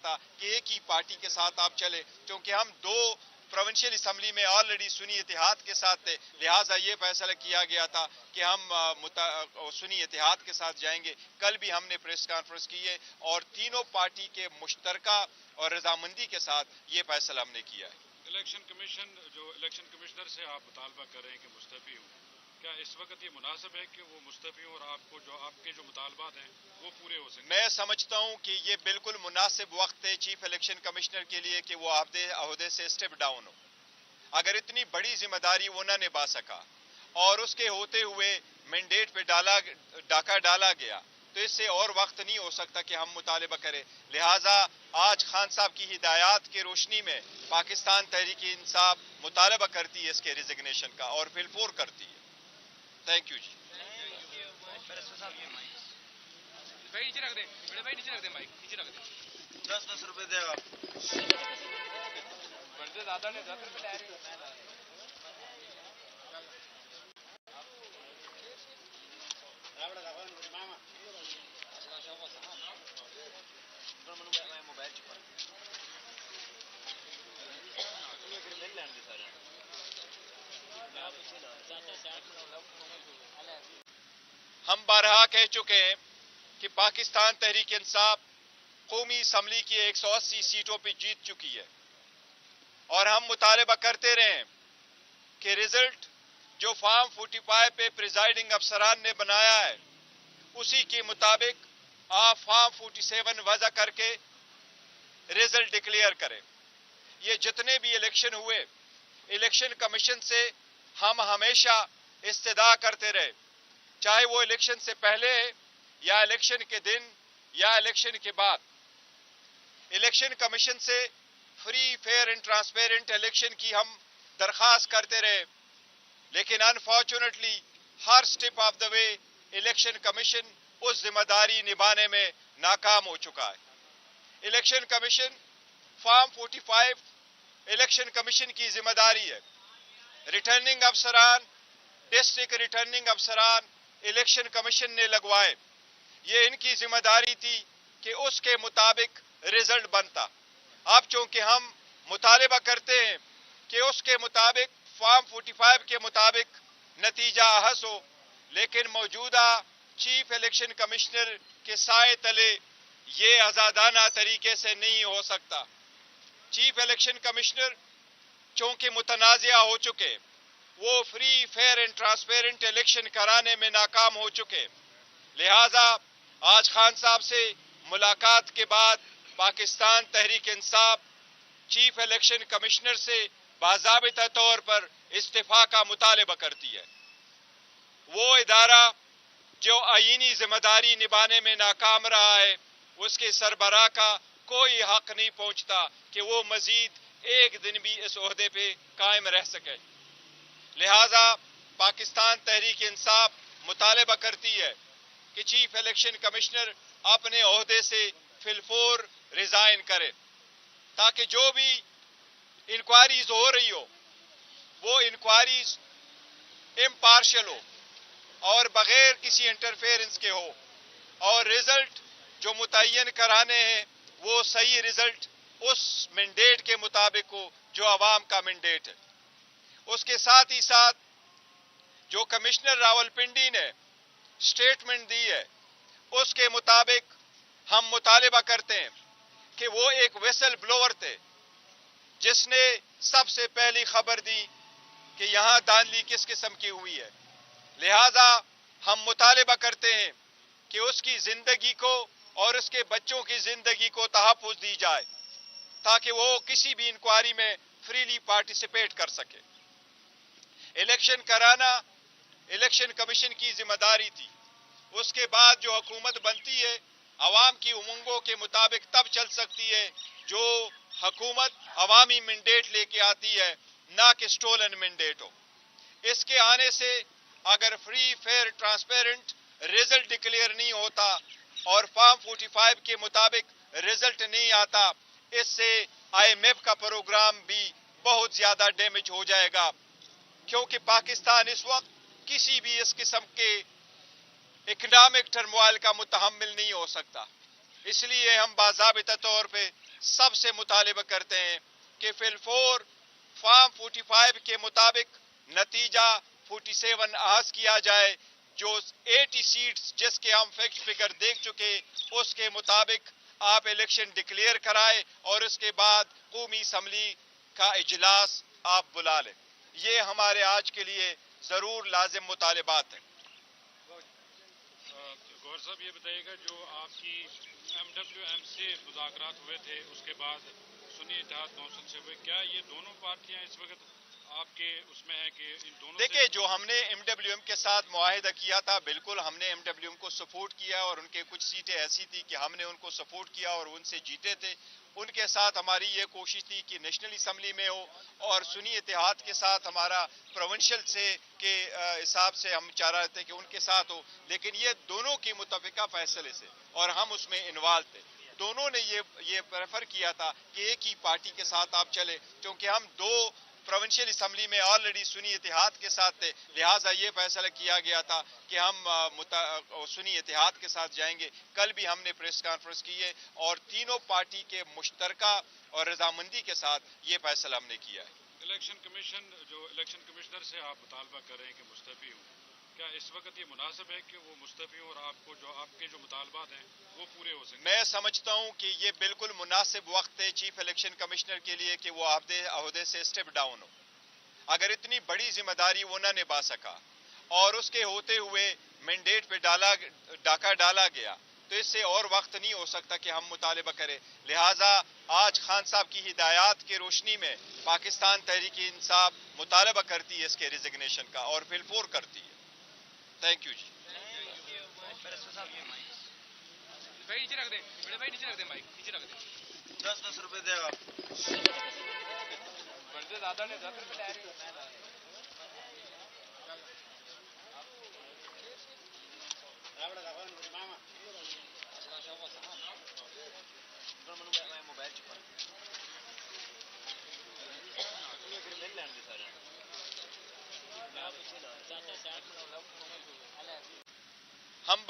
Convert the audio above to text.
था कि एक ही पार्टी के साथ आप चले, क्योंकि हम दो प्रोविंशियल असम्बली में ऑलरेडी सुन्नी इत्तेहाद के साथ थे, लिहाजा ये फैसला किया गया था कि हम सुन्नी इत्तेहाद के साथ जाएंगे। कल भी हमने प्रेस कॉन्फ्रेंस की है और तीनों पार्टी के मुश्तरका और रजामंदी के साथ ये फैसला हमने किया है। इलेक्शन कमीशन जो इलेक्शन कमिश्नर से आप मुतालबा कर रहे हैं कि मुस्तफ़ी हों, क्या इस वक्त ये मुनासिब है कि वो मुस्तफ़ी हों और आपको जो आपके जो मुतालबात हैं वो पूरे हो सकें? मैं समझता हूँ कि ये बिल्कुल मुनासिब वक्त है चीफ इलेक्शन कमिश्नर के लिए कि वो अहदे से स्टेप डाउन हो। अगर इतनी बड़ी जिम्मेदारी वो न निभा सका और उसके होते हुए मैंडेट पे डाका डाला गया, तो इससे और वक्त नहीं हो सकता कि हम मुतालिबा करें। लिहाजा आज खान साहब की हिदायत की रोशनी में पाकिस्तान तहरीक इंसाफ मुतालबा करती है इसके रिजिग्नेशन का और फिलफोर करती है। थैंक यू जी। भाई नीचे रख दे, बड़े भाई नीचे रख दे, माइक नीचे रख दे। 10-10 रुपए देगा। बढ़ते ज्यादा नहीं, 10 रुपए ले रहे हो। हम बारहा कह चुके हैं कि पाकिस्तान तहरीक इंसाफ कौमी असम्बली की 180 सीटों पर जीत चुकी है और हम मुतालबा करते रहे कि रिजल्ट जो फॉर्म 45 पे प्रिजाइडिंग अफसरान ने बनाया है उसी के मुताबिक आप फॉर्म 47 वजह करके रिजल्ट डिक्लेयर करें। ये जितने भी इलेक्शन हुए, इलेक्शन कमीशन से हम हमेशा इस्तदा करते रहे, चाहे वो इलेक्शन से पहले है या इलेक्शन के दिन या इलेक्शन के बाद। इलेक्शन कमीशन से free, fair and transparent election की हम दरख्वास्त करते रहे, लेकिन अनफॉर्चुनेटली हर step of the way election commission उस जिम्मेदारी निभाने में नाकाम हो चुका है। Election commission form 45 election commission की जिम्मेदारी है। रिटर्निंग अफसरान, डिस्ट्रिक्ट रिटर्निंग अफसरान इलेक्शन कमीशन ने लगवाए, ये इनकी जिम्मेदारी थी कि उसके मुताबिक रिजल्ट बनता। अब चूंकि हम मुतालिबा करते हैं कि उसके मुताबिक फॉर्म 45 के मुताबिक नतीजा अहस हो, लेकिन मौजूदा चीफ इलेक्शन कमिश्नर के साए तले ये आज़ादाना तरीके से नहीं हो सकता। चीफ इलेक्शन कमिश्नर चूंकि मुतनाज़िया हो चुके, वो free, fair and transparent election कराने में नाकाम हो चुके, लिहाजा आज खान साहब से मुलाकात के बाद Pakistan Tehreek Insaf chief election commissioner से बाज़ाबिता तौर पर इस्तीफा का मुतालिबा करती है। वो इदारा जो आईनी जिम्मेदारी निभाने में नाकाम रहा है, उसके सरबराह का कोई हक नहीं पहुंचता कि वो मजीद एक दिन भी इस ओहदे पे कायम रह सके। लिहाजा पाकिस्तान तहरीक इंसाफ मुतालिबा करती है कि चीफ इलेक्शन कमिश्नर अपने ओहदे से फिलफोर रिजाइन करे, ताकि जो भी इंक्वायरीज हो रही हो वो इंक्वायरीज इम्पार्शियल हो और बगैर किसी इंटरफेरेंस के हो, और रिजल्ट जो मुतय्यन कराने हैं वो सही रिजल्ट उस मैंडेट के मुताबिक हो जो अवाम का मैंडेट है। उसके साथ ही साथ जो कमिश्नर रावलपिंडी ने स्टेटमेंट दी है उसके मुताबिक हम मुतालिबा करते हैं कि वो एक विसल ब्लोअर थे जिसने सबसे पहली खबर दी कि यहाँ धांधली किस किस्म की हुई है। लिहाजा हम मुतालिबा करते हैं कि उसकी जिंदगी को और उसके बच्चों की जिंदगी को तहफ़्फ़ुज़ दी जाए ताकि वो किसी भी इंक्वायरी में फ्रीली पार्टिसिपेट कर सके। इलेक्शन कराना इलेक्शन कमीशन की जिम्मेदारी थी। उसके बाद जो हुकूमत बनती है अवाम की उमंगों के मुताबिक तब चल सकती है जो हुकूमत अवामी मैंडेट लेके आती है, ना कि स्टोलन मैंडेट हो। इसके आने से अगर free, fair, transparent result declare नहीं होता और फॉर्म 45 के मुताबिक रिजल्ट नहीं आता, इससे IMF का प्रोग्राम भी बहुत ज्यादा डैमेज हो जाएगा, क्योंकि पाकिस्तान इस वक्त किसी भी इस किस्म के इकोनॉमिक टर्मोइल का मुतहम्मिल नहीं हो सकता। इसलिए हम बाज़ाबिता तौर पे سب سے مطالبہ کرتے ہیں کہ فلفور فارم 45 کے مطابق نتیجہ 47 احاظ کیا جائے، جو 80 سیٹس جس کے ہم فیکٹ فگر دیکھ چکے، اس کے مطابق آپ الیکشن ڈکلیئر کرائے اور اس کے بعد قومی اسمبلی کا اجلاس آپ بلا لیں۔ یہ ہمارے آج کے لیے ضرور لازم مطالبات ہیں۔ گور صاحب یہ بتائیے گا، جو آپ کی MWM سے مذاکرات ہوئے تھے، اس کے بعد سنی اتحاد کونسل سے ہوئے، کیا یہ دونوں پارٹیاں اس وقت آپ کے اس میں ہیں کہ ان دونوں دیکھیں، جو ہم نے MWM کے ساتھ معاہدہ کیا تھا، بالکل ہم نے MWM کو سپورٹ کیا، اور ان کے کچھ سیٹیں ایسی تھی کہ ہم نے ان کو سپورٹ کیا اور ان سے جیتے تھے۔ ان کے ساتھ ہماری یہ کوشش تھی کہ نیشنل اسمبلی میں ہو، اور سنی اتحاد کے ساتھ ہمارا پروونشل سے کے حساب سے ہم چاہ رہے تھے کہ ان کے ساتھ ہو، لیکن یہ دونوں کی متفقہ فیصلے سے، اور ہم اس میں انوالو تھے۔ دونوں نے یہ پریفر کیا تھا کہ ایک ہی پارٹی کے ساتھ آپ چلے، کیونکہ ہم دو پروونشل اسمبلی میں آلریڈی سنی اتحاد کے ساتھ تھے، لہٰذا یہ فیصلہ کیا گیا تھا کہ ہم سنی اتحاد کے ساتھ جائیں گے۔ کل بھی ہم نے پریس کانفرنس کی ہے، اور تینوں پارٹی کے مشترکہ اور رضامندی کے ساتھ یہ فیصلہ ہم نے کیا ہے۔ الیکشن کمیشن، جو الیکشن کمشنر سے آپ مطالبہ کر رہے ہیں کہ مستعفی ہوں، کیا اس وقت یہ مناسب ہے کہ وہ مستعفی ہوں اور آپ کے جو مطالبات ہیں وہ پورے ہو سکیں؟ میں سمجھتا ہوں کہ یہ بالکل مناسب وقت ہے چیف الیکشن کمشنر کے لیے کہ وہ عہدے سے اسٹیپ ڈاؤن ہو۔ اگر اتنی بڑی ذمہ داری وہ نہ نبھا سکا اور اس کے ہوتے ہوئے مینڈیٹ پہ ڈاکہ ڈالا گیا، تو اس سے اور وقت نہیں ہو سکتا کہ ہم مطالبہ کریں۔ لہٰذا آج خان صاحب کی ہدایات کی روشنی میں پاکستان تحریک انصاف مطالبہ کرتی ہے اس کے ریزگنیشن کا، اور فلفور کرتی ہے۔ تھینک یو جی۔ بھائی نیچے رکھ دیں، بڑے بھائی نیچے رکھ دیں، مائک نیچے رکھ دیں۔ 10 روپے دے گا۔ بندے زیادہ نہیں، 10 روپے لے رہے ہو۔ ہم